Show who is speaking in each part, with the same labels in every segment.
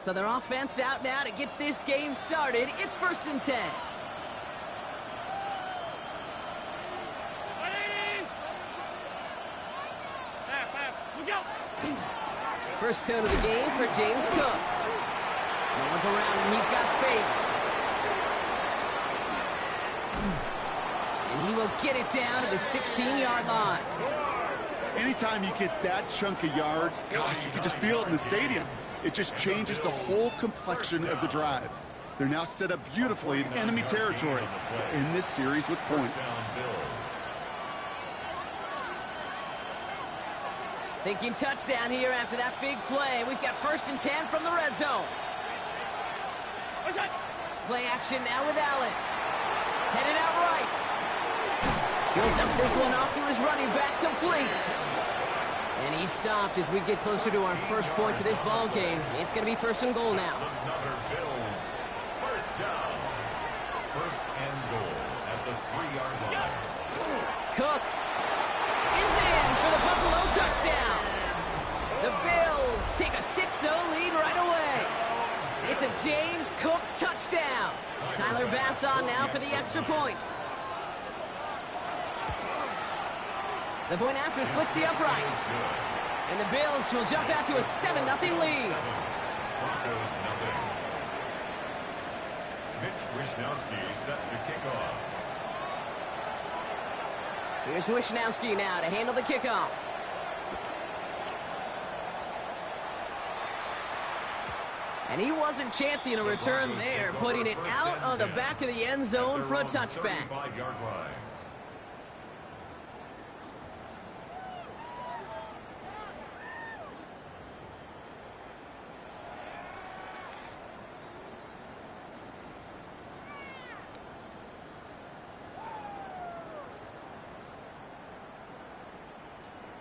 Speaker 1: So their offense out now to get this game started. It's 1st and 10. First tone of the game for James Cook. No one's around him. He's got space. And he will get it down to the 16-yard line.
Speaker 2: Anytime you get that chunk of yards, gosh, you can just feel it in the stadium. It just changes the whole complexion of the drive. They're now set up beautifully in enemy territory to end this series with points.
Speaker 1: Thinking touchdown here after that big play. We've got 1st and 10 from the red zone. Play action now with Allen. Headed out right. He'll dump this one off to his running back, complete. And he's stopped as we get closer to our first point to this ball game. It's going to be 1st and goal now.
Speaker 3: First down. 1st and goal at the 3-yard line.
Speaker 1: Cook is in for the Buffalo touchdown. The Bills take a 6-0 lead right away. It's a James Cook touchdown. Tyler Bass on now for the extra point. The point after splits the upright. And the Bills will jump out to a 7-0 lead.
Speaker 3: Broncos nothing. Mitch Wishnowsky set to kick off.
Speaker 1: Here's Wishnowsky now to handle the kickoff. And he wasn't chancing a return there, putting it out on the back of the end zone for a touchback.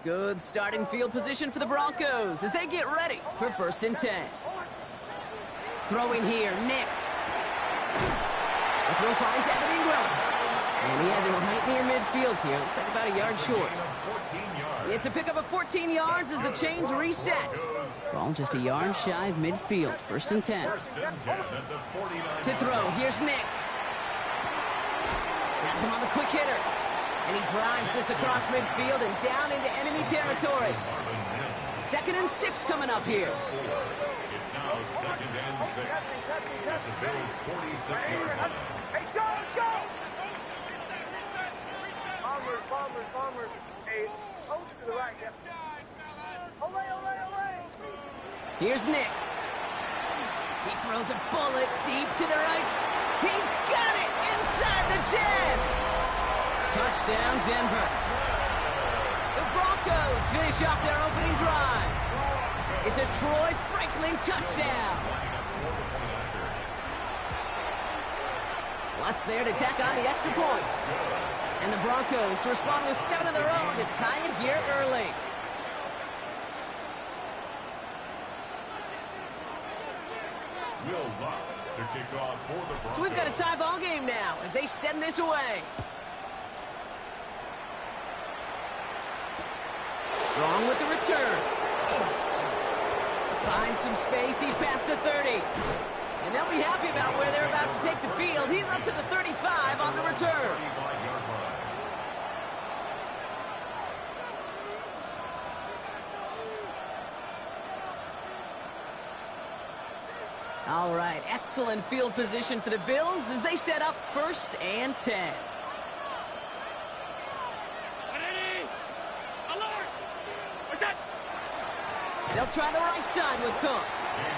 Speaker 1: Good starting field position for the Broncos as they get ready for 1st and 10. Throwing here, Nix. The throw finds Evan Ingram. And he has it right near midfield here. Looks like about a yard short. It's a pickup of 14 yards as the chains reset. Ball just a yard shy of midfield. 1st and 10. To throw, here's Nix. That's him on the quick hitter. And he drives this across midfield and down into enemy territory. 2nd and 6 coming up here.
Speaker 3: It's now 2nd and 6 at the Bills' 46-yard line.
Speaker 4: Hey, Sean, let's go! Bombers. Hey, over to the right, yes. Ole.
Speaker 1: Here's Nix. He throws a bullet deep to the right. He's got it inside the 10. Touchdown, Denver. The Broncos finish off their opening drive. It's a Troy Franklin touchdown. What's there to tack on the extra point? And the Broncos respond with 7 of their own to tie it here early.
Speaker 3: Will Lutz to kick off for the Broncos.
Speaker 1: So we've got a tie ball game now as they send this away. Strong with the return. Finds some space. He's past the 30. And they'll be happy about where they're about to take the field. He's up to the 35 on the return. All right, excellent field position for the Bills as they set up 1st and 10. They'll try the right side with Cook.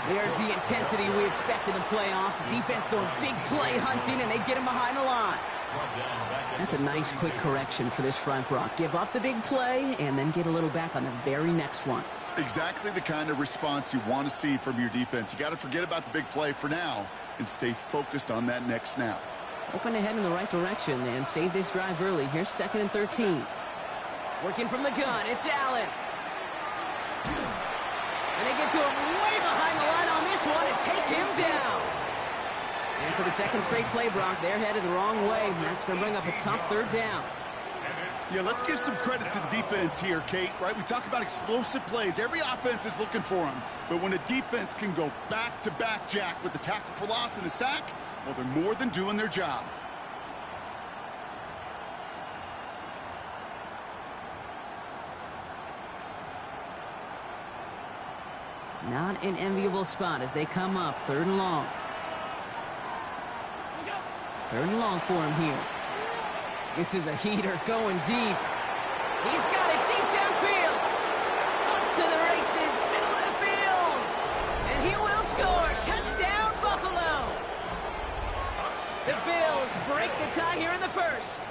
Speaker 1: There's the intensity we expect in the playoffs. The defense going big play hunting, and they get him behind the line. That's a nice quick correction for this front, Brock. Give up the big play, and then get a little back on the very next one.
Speaker 2: Exactly the kind of response you want to see from your defense. You got to forget about the big play for now and stay focused on that next snap.
Speaker 1: Hoping to head in the right direction and save this drive early. Here's 2nd and 13. Working from the gun, it's Allen. And they get to him way behind the line on this one and take him down. And for the 2nd straight play, Brock, they're headed the wrong way. And that's going to bring up a tough 3rd down.
Speaker 3: And it's
Speaker 2: Yeah, let's give some credit to the defense here, Kate, right? We talk about explosive plays. Every offense is looking for them. But when a defense can go back-to-back, Jack, with the tackle for loss and a sack, well, they're more than doing their job.
Speaker 1: Not an enviable spot as they come up. 3rd and long. 3rd and long for him here. This is a heater going deep. He's got it deep downfield. Up to the races, middle of the field. And he will score. Touchdown, Buffalo. The Bills break the tie here in the 1st.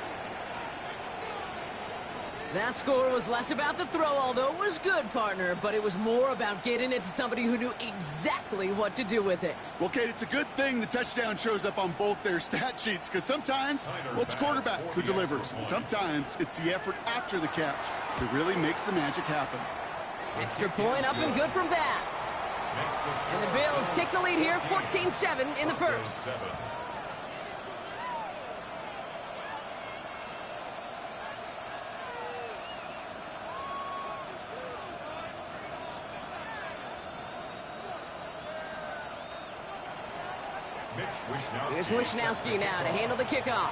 Speaker 1: That score was less about the throw, although it was good, partner, but it was more about getting it to somebody who knew exactly what to do with it.
Speaker 2: Well, Kate, it's a good thing the touchdown shows up on both their stat sheets, because sometimes, well, it's quarterback who delivers. And sometimes it's the effort after the catch that really makes the magic happen.
Speaker 1: Extra point up and good from Bass. And the Bills take the lead here, 14-7 in the 1st. Here's Wishnowski now to handle the kickoff.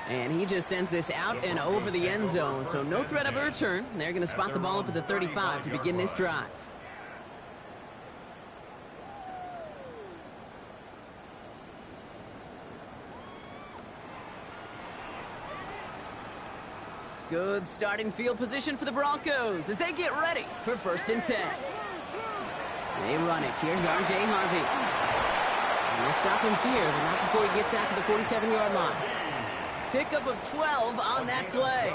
Speaker 1: And he just sends this out and over the end zone, so no threat of a return. They're going to spot the ball up at the 35 to begin this drive. Good starting field position for the Broncos as they get ready for 1st and 10. They run it. Here's R.J. Harvey. And they'll stop him here, but not before he gets out to the 47-yard line. Pickup of 12 on that play.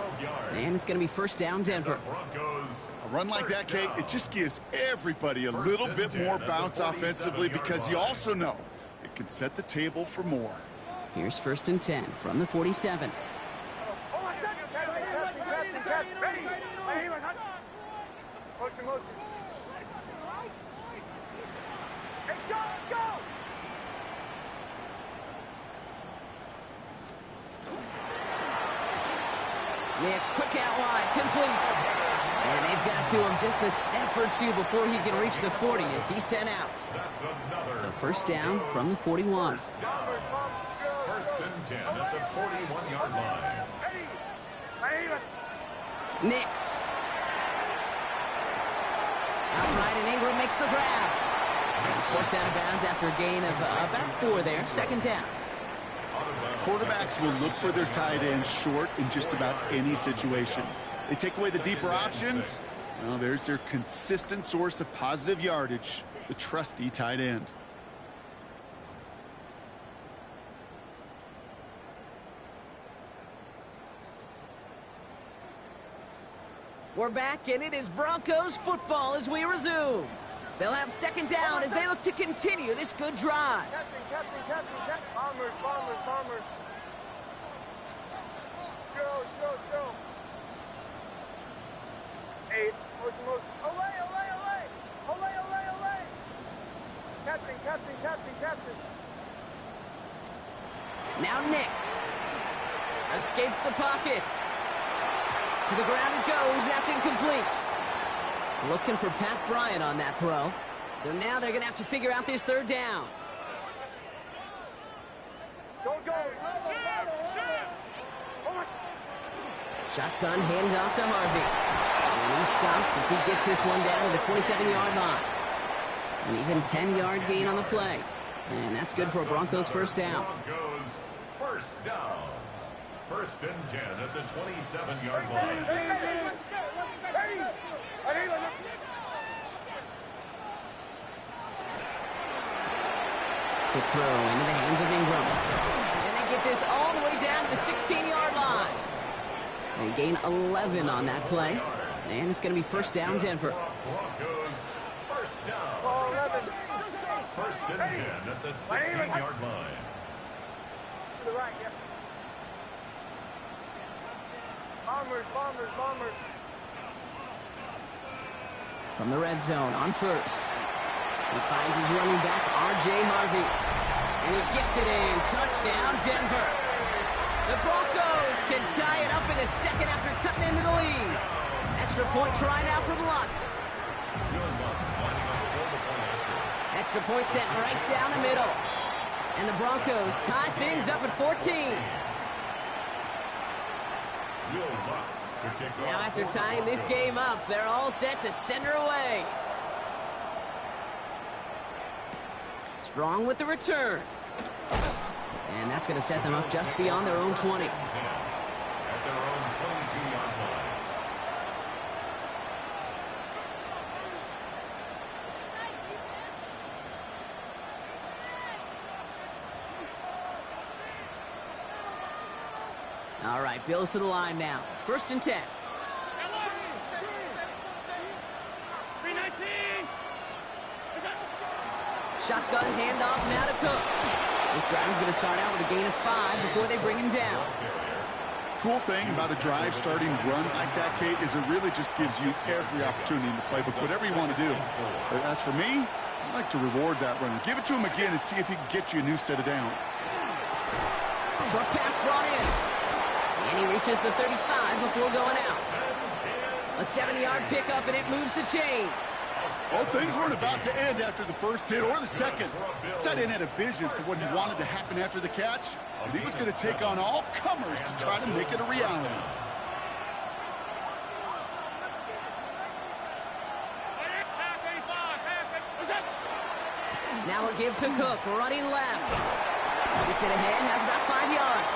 Speaker 1: And it's going to be 1st down, Denver.
Speaker 2: A run like that, Kate, it just gives everybody a little bit more bounce offensively, because you also know it can set the table for more.
Speaker 1: Here's 1st and 10 from the 47.
Speaker 4: Motion. Hey, Sean, let's go!
Speaker 1: Nix, quick out wide, complete. And they've got to him just a step or two before he can reach the 40 as he's sent out. So 1st down from the 41.
Speaker 3: 1st and 10 at the 41-yard line.
Speaker 1: Nix. Outright, and Ingram makes the grab. And he's forced out of bounds after a gain of about 4 there. 2nd down.
Speaker 2: Quarterbacks will look for their tight end short in just about any situation. They take away the deeper options. Well, there's their consistent source of positive yardage, the trusty tight end.
Speaker 1: We're back, and it is Broncos football as we resume. They'll have 2nd down as they look to continue this good drive.
Speaker 4: Captain. Bombers. Show. Hey, motion. Olay. Captain.
Speaker 1: Now Nix. Escapes the pocket. To the ground it goes. That's incomplete. Looking for Pat Bryant on that throw. So now they're going to have to figure out this 3rd down.
Speaker 4: Go.
Speaker 1: Shotgun handoff to Harvey. And he's stopped as he gets this one down to the 27-yard line. An even 10-yard gain on the play. And that's good for a Broncos 1st down.
Speaker 3: Broncos 1st down. 1st and 10 at the 27-yard line.
Speaker 1: Quick throw into the hands of Ingram. And they get this all the way down to the 16-yard line. They gain 11 on that play. And it's going to be 1st down, Denver.
Speaker 3: Broncos 1st down. 1st and 10 at the 16-yard line.
Speaker 4: To the right, yeah. Bombers.
Speaker 1: From the red zone on 1st. He finds his running back, R.J. Harvey. And he gets it in. Touchdown, Denver. The Broncos can tie it up in a second after cutting into the lead. Extra point try now from Lutz. Extra point sent right down the middle. And the Broncos tie things up at 14. Now after tying this game up, they're all set to send her away. Strong with the return. And that's going to set them up just beyond their own 20. All right, Bills to the line now. 1st and 10. Shotgun handoff now to Cook. This drive is going to start out with a gain of 5 before they bring him down.
Speaker 2: Cool thing about a drive starting run like that, Kate, is it really just gives you every opportunity in the playbook, whatever you want to do. But as for me, I like to reward that runner. Give it to him again and see if he can get you a new set of downs.
Speaker 1: Short pass brought in. And he reaches the 35 before going out. A 70-yard pickup, and it moves the chains.
Speaker 2: Well, things weren't about to end after the first hit or the second. This tight end had a vision for what he wanted to happen after the catch, and he was going to take on all comers to try to make it a reality.
Speaker 1: Now a give to Cook, running left. Gets it ahead, has about 5 yards.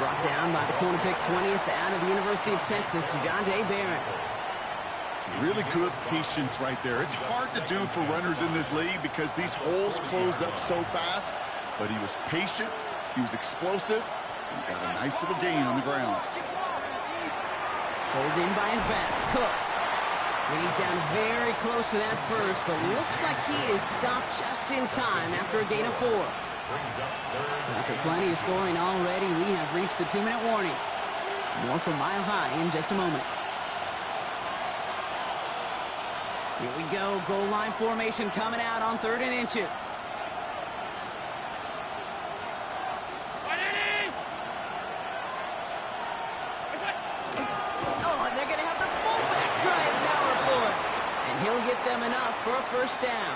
Speaker 1: Brought down by the corner pick 20th out of the University of Texas, John Day Barron.
Speaker 2: Really good patience right there. It's hard to do for runners in this league because these holes close up so fast. But he was patient, he was explosive, and got a nice little gain on the ground.
Speaker 1: Pulled in by his back, Cook. And he's down very close to that first, but looks like he is stopped just in time after a gain of 4. So after plenty of scoring already, we have reached the 2-minute warning. More from Mile High in just a moment. Here we go, goal line formation coming out on 3rd and inches. Oh, and they're going to have the fullback drive power for it. And he'll get them enough for a 1st down.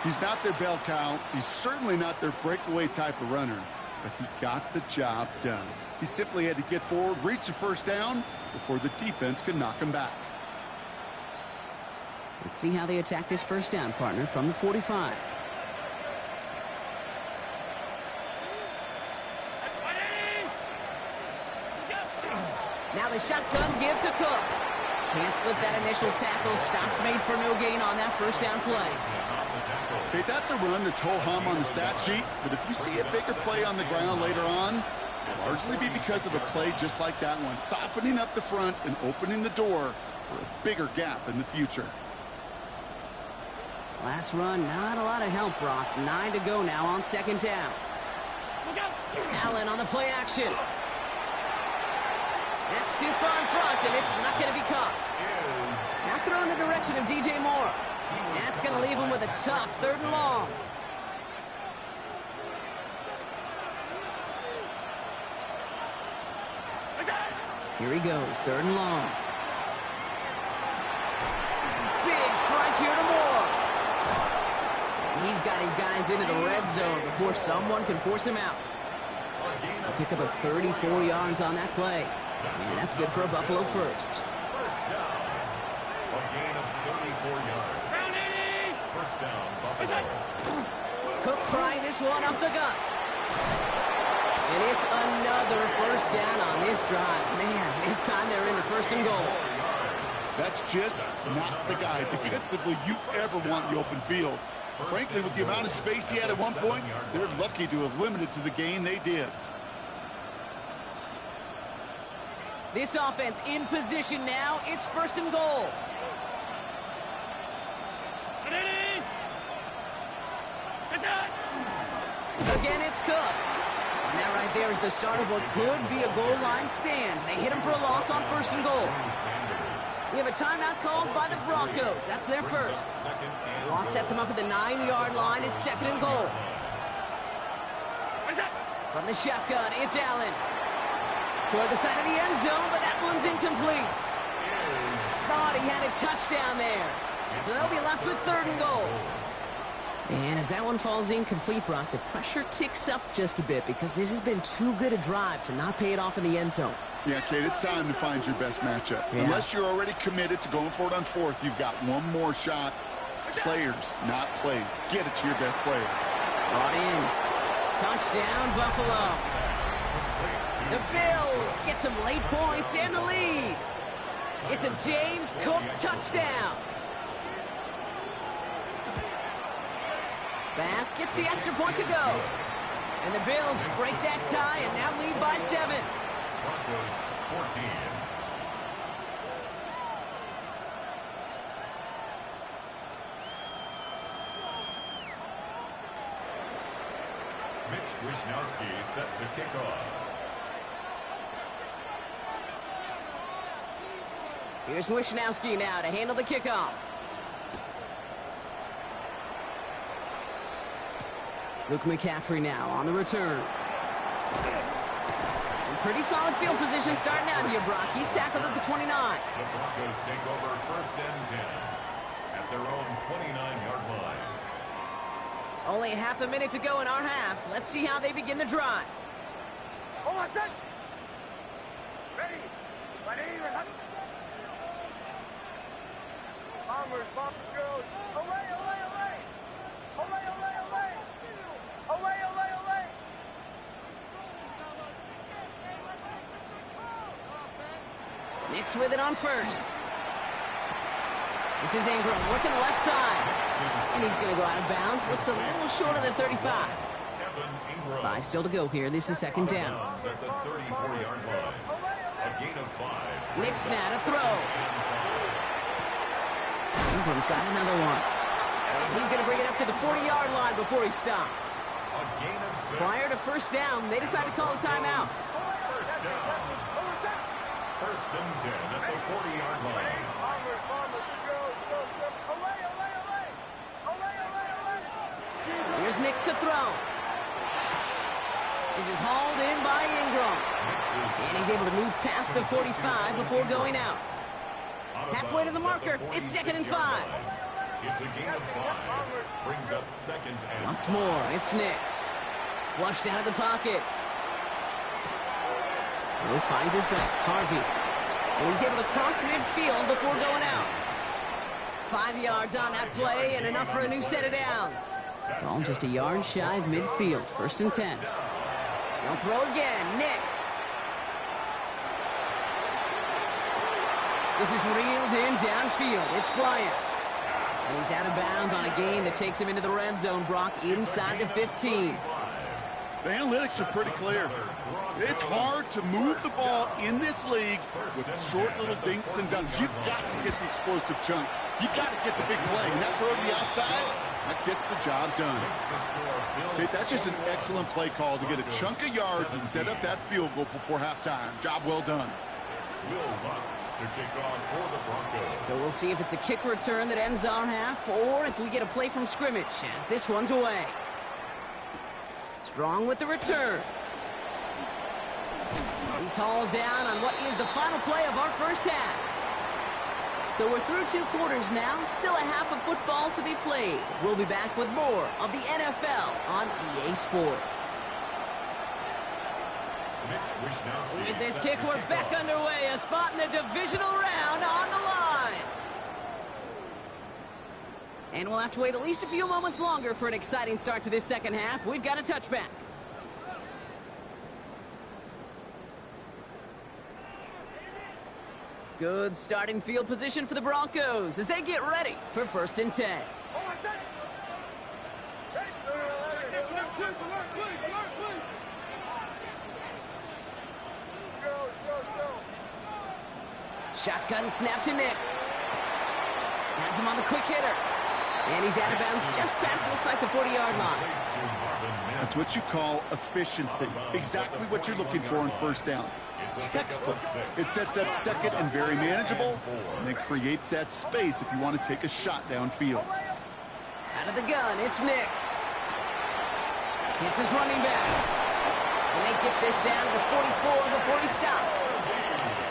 Speaker 2: He's not their bell cow. He's certainly not their breakaway type of runner. But he got the job done. He simply had to get forward, reach the 1st down before the defense could knock him back.
Speaker 1: Let's see how they attack this 1st down, partner, from the 45. Now the shotgun give to Cook. Can't slip that initial tackle. Stops made for no gain on that 1st down play.
Speaker 2: Okay, that's a run that's ho-hum on the stat sheet, but if you see a bigger play on the ground later on, it'll largely be because of a play just like that one, softening up the front and opening the door for a bigger gap in the future.
Speaker 1: Last run, not a lot of help, Brock. 9 to go now on 2nd down. Allen on the play action. That's too far in front, and it's not going to be caught. Now throw in the direction of DJ Moore. That's going to leave him with a tough 3rd and long. Here he goes, 3rd and long. Big strike here to Moore. He's got his guys into the red zone before someone can force him out. They'll pick up a 34 yards on that play. And that's good for a Buffalo 1st.
Speaker 3: First down. A gain of 34 yards. First down, Buffalo.
Speaker 1: Cook trying this one off the gut. And it's another 1st down on this drive. Man, this time they're in the 1st and goal.
Speaker 2: That's just not the guy defensively you ever want in the open field. Frankly, with the amount of space he had at one point, they're lucky to have limited to the gain they did.
Speaker 1: This offense in position now. It's 1st and goal. Again, it's Cook. And that right there is the start of what could be a goal line stand. They hit him for a loss on 1st and goal. We have a timeout called by the Broncos. That's their first. Loss sets them up at the 9-yard line. It's 2nd and goal. From the shotgun, it's Allen. Toward the side of the end zone, but that one's incomplete. Thought he had a touchdown there. So they'll be left with 3rd and goal. And as that one falls incomplete, Brock, the pressure ticks up just a bit because this has been too good a drive to not pay it off in the end zone.
Speaker 2: Yeah, Kate, it's time to find your best matchup. Yeah. Unless you're already committed to going for it on 4th, you've got one more shot. Players, not plays. Get it to your best player.
Speaker 1: Brought in. Touchdown, Buffalo. The Bills get some late points and the lead. It's a James Cook touchdown. Bass gets the extra point to go. And the Bills break that tie and now lead by 7.
Speaker 3: Broncos 14. Mitch Wishnowsky set to kick off.
Speaker 1: Here's Wishnowsky now to handle the kickoff. Luke McCaffrey now on the return. And pretty solid field position starting out here, Brock. He's tackled at the 29.
Speaker 3: The Broncos take over 1st and 10 at their own 29-yard line.
Speaker 1: Only half a minute to go in our half. Let's see how they begin the drive.
Speaker 4: Hold on, set. Ready. Bombers, bombers goes. Away, away, away. Away, away, away. Away, away, away.
Speaker 1: Knicks with it on 1st. This is Ingram working the left side. And he's going to go out of bounds. Looks a little short of the 35. 5 still to go here. This is 2nd down.
Speaker 3: At the 34-yard line. A gain of 5.
Speaker 1: Knicks now to throw. Ingram's got another one. And he's going to bring it up to the 40-yard line before he stopped.
Speaker 3: A gain of 6.
Speaker 1: Prior to 1st down, they decide to call a timeout.
Speaker 3: 1st down. 1st and 10 at the 40-yard line.
Speaker 4: Bombers, bombers, go. Away, away, away. Away, away, away.
Speaker 1: Here's Knicks to throw. This is hauled in by Ingram. And he's able to move past the 45 before going out. Halfway to the marker, it's 2nd and 5.
Speaker 3: It's a gain of 5. Brings up 2nd and
Speaker 1: Once more, it's Knicks. Flushed out of the pocket. Will finds his back, Harvey. And he's able to cross midfield before going out. 5 yards on that play and enough for a new set of downs. Ball just a yard shy of midfield, 1st and 10. They'll throw again, Knicks. This is reeled in downfield. It's Bryant. And he's out of bounds on a gain that takes him into the red zone, Brock, inside the 15.
Speaker 2: The analytics are pretty clear. It's hard to move the ball in this league with short little dinks and dunks. You've got to get the explosive chunk. You've got to get the big play. And that throw to the outside, that gets the job done. Okay, that's just an excellent play call to get a chunk of yards and set up that field goal before halftime. Job well done.
Speaker 3: Will Lutz to kick off for the Broncos.
Speaker 1: So we'll see if it's a kick return that ends our half or if we get a play from scrimmage as this one's away. Strong with the return. He's hauled down on what is the final play of our 1st half. So we're through 2 quarters now, still a half of football to be played. We'll be back with more of the NFL on EA Sports. With this kick, we're back underway. A spot in the divisional round on the line. And we'll have to wait at least a few moments longer for an exciting start to this 2nd half. We've got a touchback. Good starting field position for the Broncos as they get ready for 1st and 10. Shotgun snap to Knicks. Has him on the quick hitter. And he's out of bounds just past, looks like, the 40-yard line.
Speaker 2: That's what you call efficiency. Exactly what you're looking for in 1st down. Textbook. It sets up 2nd and very manageable, and then creates that space if you want to take a shot downfield.
Speaker 1: Out of the gun, it's Knicks. It's his running back. And they get this down to the 44 before he stopped.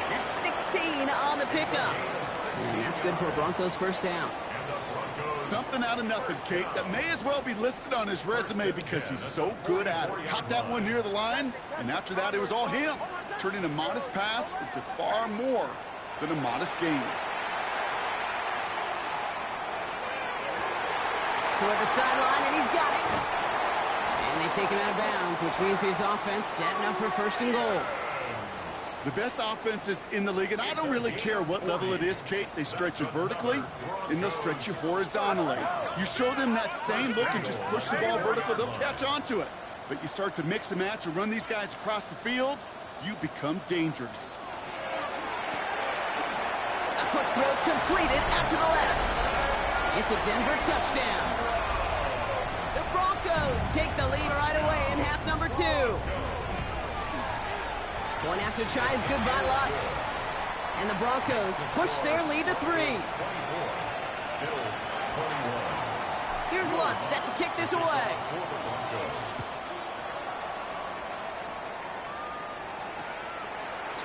Speaker 1: That's 16 on the pickup. And that's good for a Broncos first down.
Speaker 2: Something out of nothing, Kate, that may as well be listed on his resume because he's so good at it. Caught that one near the line, and after that, it was all him, turning a modest pass into far more than a modest gain.
Speaker 1: Toward the sideline, and he's got it. And they take him out of bounds, which means his offense setting up for first and goal.
Speaker 2: The best offenses in the league, and I don't really care what level it is, Kate. They stretch you vertically, and they'll stretch you horizontally. You show them that same look and just push the ball vertical, they'll catch on to it. But you start to mix and match and run these guys across the field, you become dangerous.
Speaker 1: A quick throw completed out to the left. It's a Denver touchdown. The Broncos take the lead right away in half number 2. One after tries good by Lutz. And the Broncos push their lead to 3. Here's Lutz set to kick this away.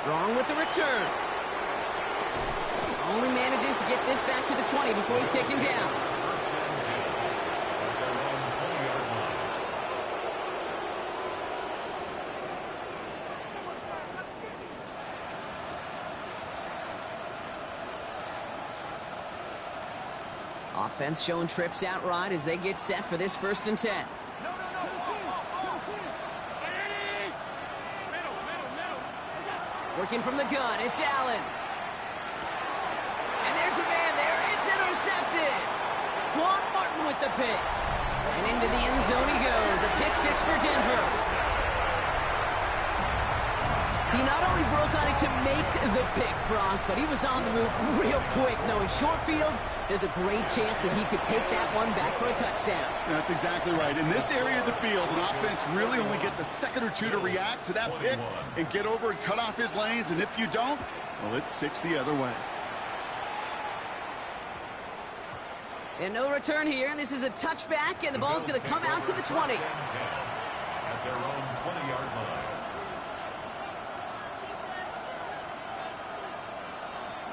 Speaker 1: Strong with the return. Only manages to get this back to the 20 before he's taken down. Offense showing trips out right as they get set for this 1st and 10. Working from the gun, it's Allen. And there's a man there, it's intercepted. Quan Martin with the pick. And into the end zone he goes, a pick 6 for Denver. He not only broke on it to make the pick, Bronk, but he was on the move real quick. Knowing short fields, there's a great chance that he could take that one back for a touchdown.
Speaker 2: That's exactly right. In this area of the field, an offense really only gets a second or two to react to that pick and get over and cut off his lanes. And if you don't, well, it's 6 the other way.
Speaker 1: And no return here. This is a touchback, and the ball's going to come out to the 20.
Speaker 3: At their own 20-yard line.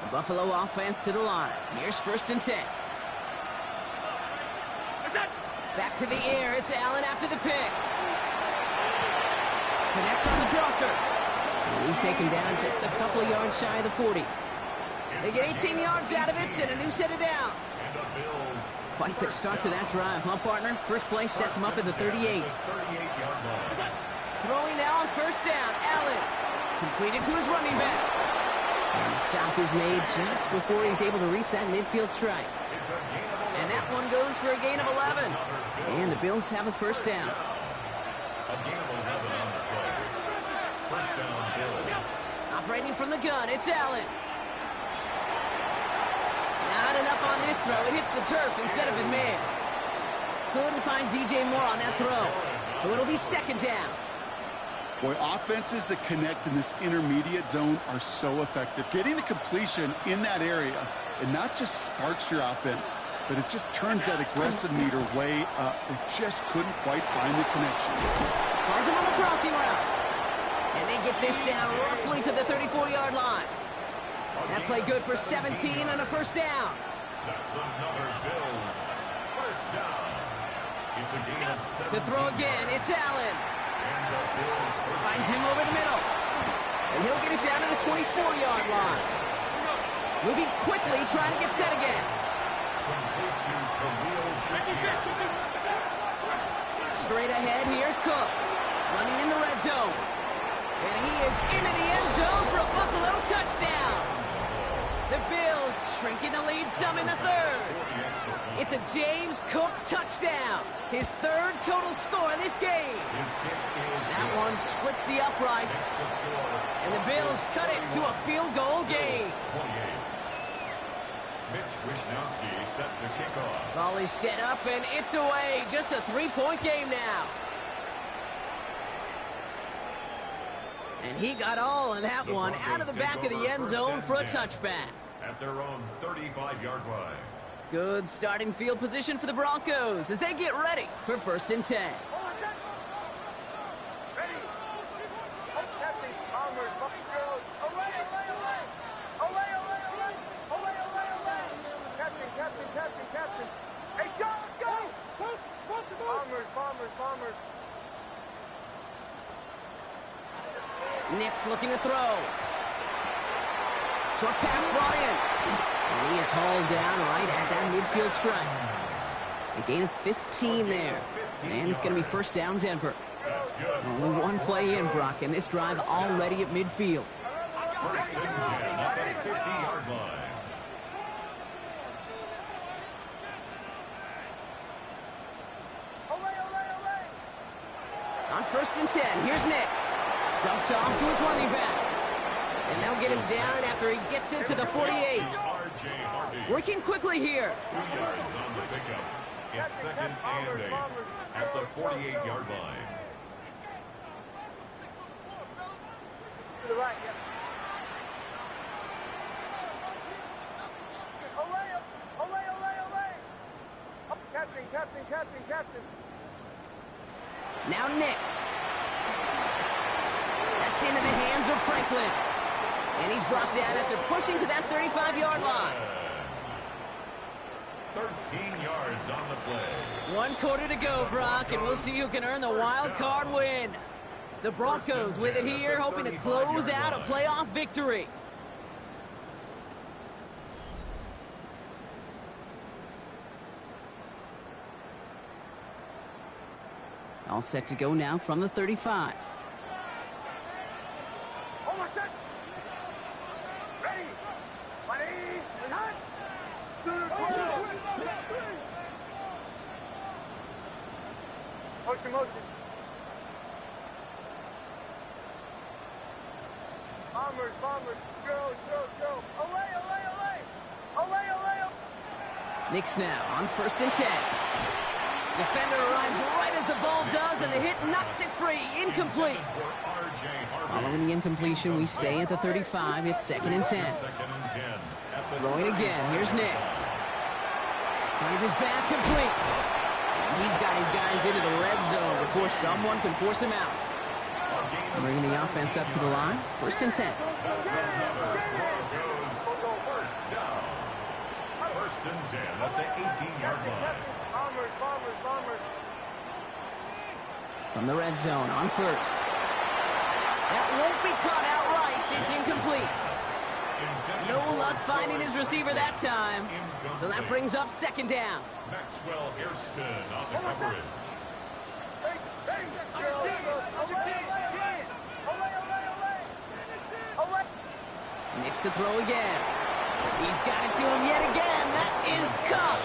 Speaker 1: The Buffalo offense to the line. Here's 1st and 10. Back to the air. It's Allen after the pick. Connects on the crosser. And he's taken down just a couple of yards shy of the 40. They get 18 yards out of it and a new set of downs. Quite the start to that drive, huh, partner? First play sets him up at the 38. Throwing now on 1st down. Allen completed to his running back. And the stop is made just before he's able to reach that midfield strike. And that one goes for a gain of 11. And the Bills have a 1st down.
Speaker 3: A gain of 11 on the play. 1st down, Bills.
Speaker 1: Operating from the gun, it's Allen. Not enough on this throw. It hits the turf instead of his man. Couldn't find DJ Moore on that throw. So it'll be 2nd down.
Speaker 2: Boy, offenses that connect in this intermediate zone are so effective. Getting a completion in that area, it not just sparks your offense, but it just turns that aggressive meter way up. They just couldn't quite find the connection.
Speaker 1: Finds him on the crossing route. And they get this down roughly to the 34-yard line. That play good for 17 and a 1st down.
Speaker 3: That's another Bills 1st down. It's a gain of 17.
Speaker 1: To throw again, it's Allen.
Speaker 3: And the Bills
Speaker 1: Finds him over the middle. And he'll get it down to the 24-yard line. Moving quickly, trying to get set again.
Speaker 3: complete to Khalil Shakir.
Speaker 1: Straight ahead, here's Cook. Running in the red zone. And he is into the end zone for a Buffalo touchdown. The Bills shrinking the lead some in the 3rd. It's a James Cook touchdown. His 3rd total score in this game. That one splits the uprights. And the Bills cut it to a field goal game.
Speaker 3: Mitch Wishnowsky set to kick off.
Speaker 1: Volley set up and it's away. Just a 3-point game now. And he got all of that one out of the back of the end zone for a touchback.
Speaker 3: At their own 35-yard line.
Speaker 1: Good starting field position for the Broncos as they get ready for 1st and 10.
Speaker 4: Hey, Sean, let's go! Bombers, bombers, bombers.
Speaker 1: Nix looking to throw. Short pass brought in. And he is hauled down right at that midfield stripe. A gain of 15 there. And it's going to be first down, Denver. Only one play in, Brock, and this drive already at midfield.
Speaker 3: First and 10 at the 50-yard line.
Speaker 1: On first and 10, here's Nix. Dumped off to his running back. And they'll get him down after he gets into the 48. Working quickly here.
Speaker 3: 2 yards on the pickup. It's second and 8 at the 48-yard line.
Speaker 4: To the right, yeah. Olay. Up, captain.
Speaker 1: Now Nix. That's into the hands of Franklin. And he's brought down after pushing to that 35-yard line.
Speaker 3: 13 yards on the play.
Speaker 1: 1 quarter to go, Brock, and we'll see who can earn the wild card win. The Broncos with it here, hoping to close out a playoff victory. All set to go now from the 35.
Speaker 4: Almost set. Ready. Ready. Time. Motion. Bombers. Joe. Olay.
Speaker 1: Nix now on first and 10. Defender arrives right as the ball does, and the hit knocks it free. Incomplete. Following the incompletion, we stay at the 35. It's second and 10. Throwing again. Here's Nix. Finds his back complete. And he's got his guys into the red zone before someone can force him out. Bringing the offense up to the line. First and 10.
Speaker 3: First and 10 at the 18-yard line.
Speaker 4: Bombers.
Speaker 1: From the red zone on first. That won't be caught outright. It's incomplete. No luck finding his receiver that time. So that brings up second down.
Speaker 3: Maxwell Airston on the coverage.
Speaker 1: Nix to throw again. He's got it to him yet again. That is caught.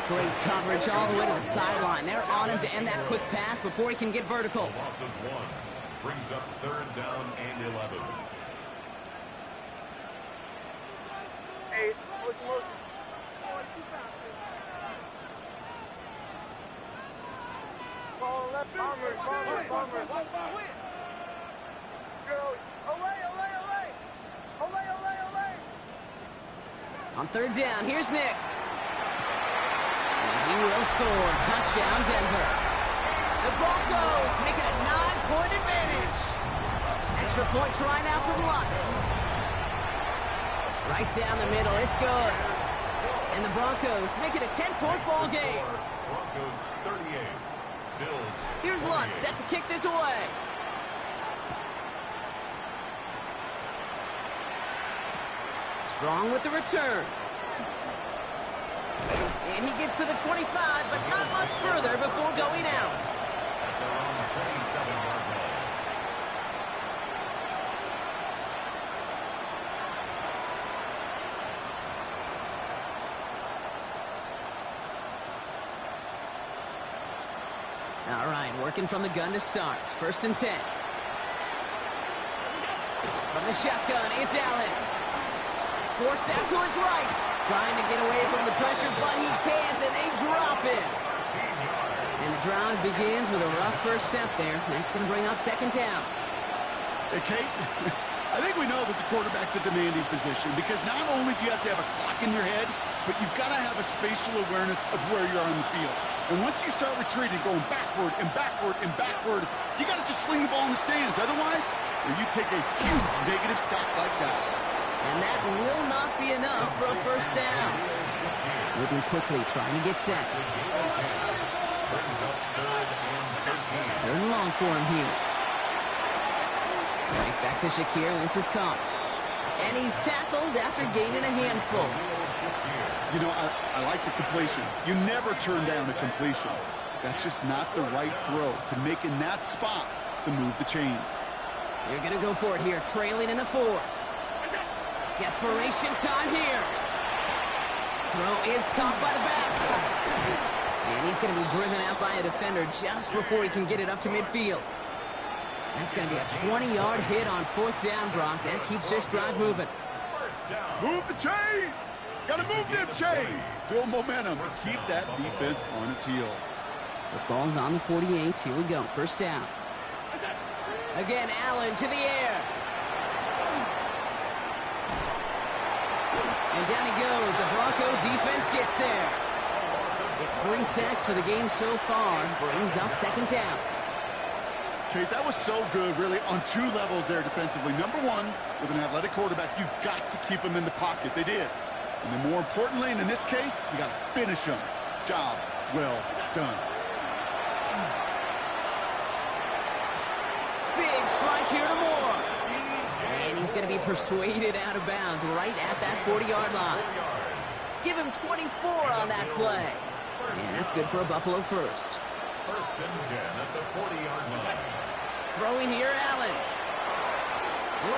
Speaker 1: Great coverage all the way to the sideline. They're on him to end that quick pass before he can get vertical.
Speaker 3: Loss of 1 brings up third down and 11.
Speaker 4: 8. Motion. Ball left. Bombers. Joe. Olay.
Speaker 1: On third down, here's Nix. And he will score. Touchdown, Denver. The Broncos make it a 9-point advantage. Extra point try now from Lutz. Right down the middle. It's good. And the Broncos make it a 10-point ball game.
Speaker 3: Broncos 38. Bills.
Speaker 1: Here's Lutz set to kick this away. Strong with the return. And he gets to the 25, but not much further before going out.
Speaker 3: At their own 27-yard line.
Speaker 1: All right, working from the gun to start. First and 10. From the shotgun, it's Allen. Forced out to his right. Trying to get away from the pressure, but he can't, and they drop him. And the drive begins with a rough first step there. That's going to bring up second down.
Speaker 2: Hey, Kate, I think we know that the quarterback's a demanding position because not only do you have to have a clock in your head, but you've got to have a spatial awareness of where you're on the field. And once you start retreating, going backward, you got to just sling the ball in the stands. Otherwise, you take a huge negative sack like that.
Speaker 1: And that will not be enough for a first down. Moving quickly, trying to get set.
Speaker 3: Brings up 3rd and 13.
Speaker 1: Third and long for him here. Right back to Shakir. This is caught. And he's tackled after gaining a handful.
Speaker 2: You know, I like the completion. You never turn down a completion. That's just not the right throw to make in that spot to move the chains.
Speaker 1: You're going to go for it here, trailing in the 4th. Desperation time here. Throw is caught by the back. And he's going to be driven out by a defender just before he can get it up to midfield. That's going to be a 20-yard hit on 4th down, Brock. That keeps this drive moving.
Speaker 2: Move the chains! Gotta move them chains! Build momentum. Keep that defense on its heels.
Speaker 1: The ball's on the 48. Here we go. First down. Again, Allen to the air. And down he goes. The Bronco defense gets there. It's 3 sacks for the game so far. Brings up 2nd down.
Speaker 2: Kate, that was so good, really, on 2 levels there defensively. Number 1, with an athletic quarterback, you've got to keep him in the pocket. They did. And then more importantly, and in this case, you got to finish him. Job well done.
Speaker 1: Big strike here to Moore. And he's going to be persuaded out of bounds right at that 40-yard line. Give him 24 on that play. And that's good for a Buffalo first.
Speaker 3: 1st and 10 at the 40-yard line.
Speaker 1: Throwing here, Allen.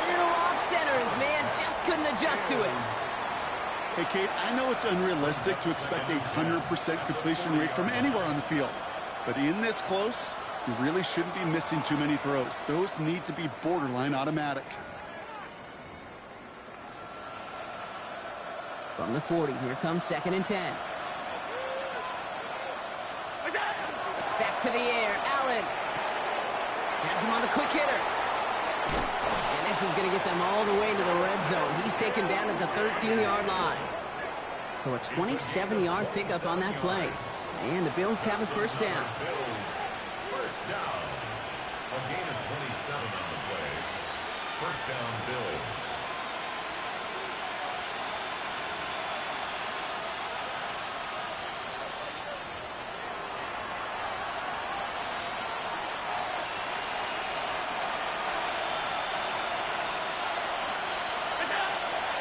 Speaker 1: Little off center. His man just couldn't adjust to it.
Speaker 2: Hey, Kate, I know it's unrealistic to expect a 100% completion rate from anywhere on the field. But in this close, you really shouldn't be missing too many throws. Those need to be borderline automatic.
Speaker 1: From the 40, here comes 2nd and 10. Back to the air, Allen. Has him on the quick hitter. And this is going to get them all the way to the red zone. He's taken down at the 13-yard line. So a 27-yard pickup on that play. And the Bills have a first down.
Speaker 3: Bills, first down. A gain of 27 on the play. First down, Bills.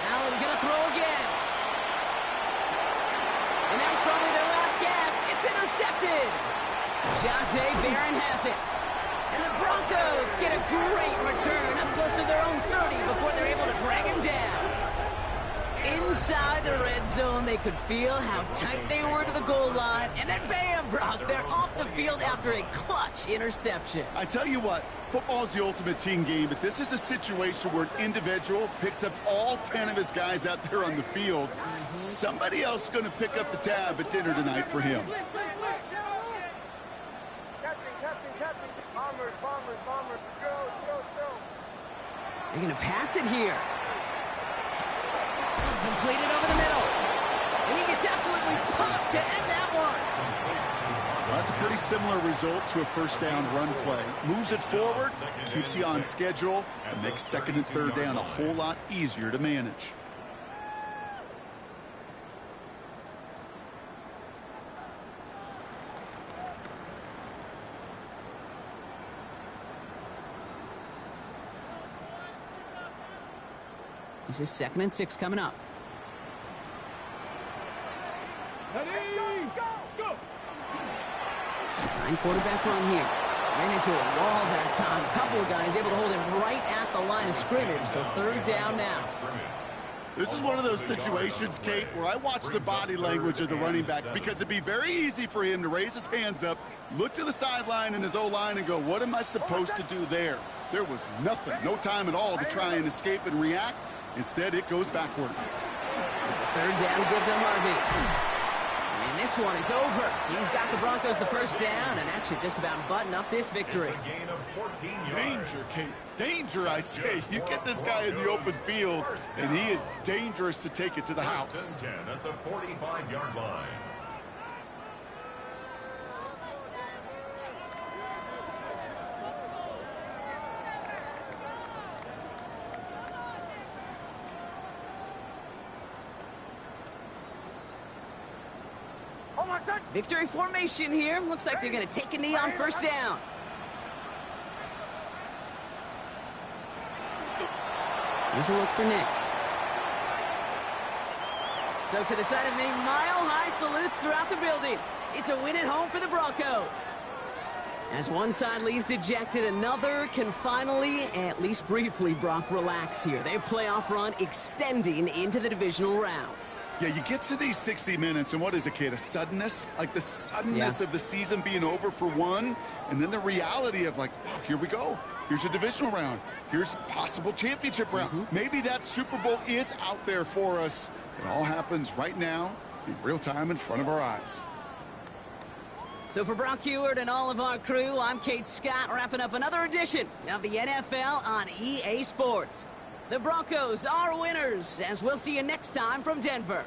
Speaker 1: Allen going to throw again. And that was probably their last gasp. It's intercepted. Jonte Barron has it. And the Broncos get a great return up close to their own 30 before they're able to drag him down. Inside the red zone, they could feel how tight they were to the goal line. And then bam, Brock, they're off the field after a clutch interception.
Speaker 2: I tell you what, football's the ultimate team game, but this is a situation where an individual picks up all 10 of his guys out there on the field. Somebody else is going to pick up the tab at dinner tonight for him.
Speaker 4: Captain. Bombers. Go.
Speaker 1: They're going to pass it here. Completed over the middle. And he gets absolutely pumped to end that one.
Speaker 2: Well, that's a pretty similar result to a first down run play. Moves it forward, keeps you on schedule, and makes 2nd and 3rd down a whole lot easier to manage.
Speaker 1: This is 2nd and 6 coming up. Design quarterback run here. Ran into a wall that time. A couple of guys able to hold him right at the line of scrimmage. So 3rd down now.
Speaker 2: This is one of those situations, Kate, where I watch the body language of the running back because it'd be very easy for him to raise his hands up, look to the sideline in his O-line and go, what am I supposed to do there? There was nothing, no time at all to try and escape and react. Instead, it goes backwards.
Speaker 1: It's a 3rd down give to Harvey. And this one is over. He's got the Broncos the first down and actually just about button up this victory.
Speaker 3: It's a gain of 14 yards.
Speaker 2: Danger, Kate. Danger, I say. You get this guy in the open field, and he is dangerous to take it to the house.
Speaker 3: 1st and 10 at the 45-yard line.
Speaker 1: Victory formation here. Looks like they're going to take a knee on first down. Here's a look for Nix. So to the side of me, mile-high salutes throughout the building. It's a win at home for the Broncos. As one side leaves dejected, another can finally, at least briefly, Brock, relax here. Their playoff run extending into the divisional round.
Speaker 2: Yeah, you get to these 60 minutes, and what is it, kid? A suddenness? Like the suddenness of the season being over for one, and then the reality of like, wow, here we go. Here's a divisional round. Here's a possible championship round. Maybe that Super Bowl is out there for us. It all happens right now, in real time, in front of our eyes.
Speaker 1: So for Brock Heward and all of our crew, I'm Kate Scott, wrapping up another edition of the NFL on EA Sports. The Broncos are winners, as we'll see you next time from Denver.